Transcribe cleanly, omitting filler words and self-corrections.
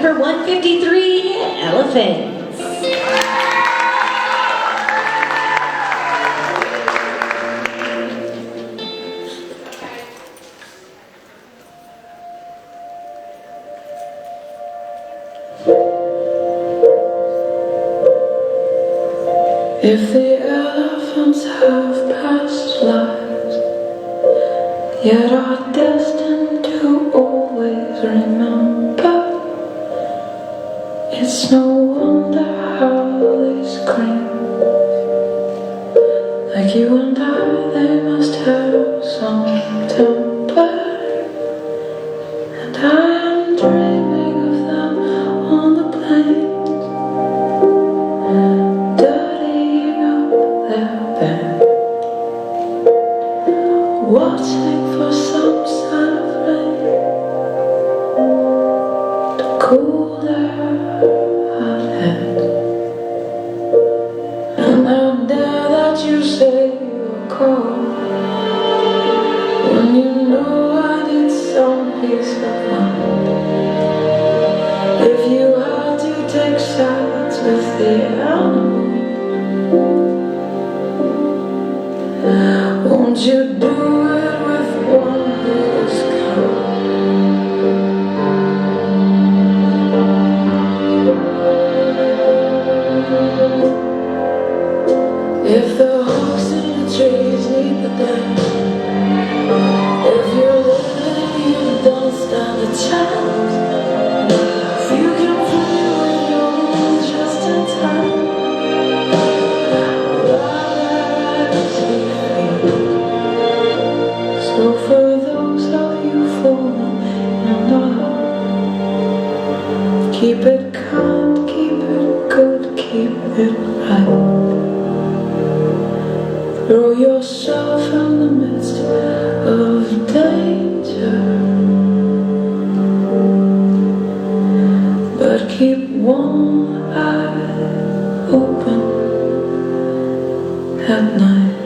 Number 153, Elephants. If the elephants have past lives, yet are destined to always remember, it's no wonder how they scream. Like you and I, they must have some temper, and I am dreaming of them on the plains, dirtying up their bed, watching for some sign of rain to cool their hot head. And how dare that you say you're cold when you know I need some peace of mind. If you had to take sides with the animals, won't you do it with one who is kind? If the hawks in the trees need the dance, if you're living you don't stand a chance, if you can play with your moves just in time, so for those of you falling in love, keep it kind, keep it good, keep it right. Throw yourself in the midst of danger, but keep one eye open at night.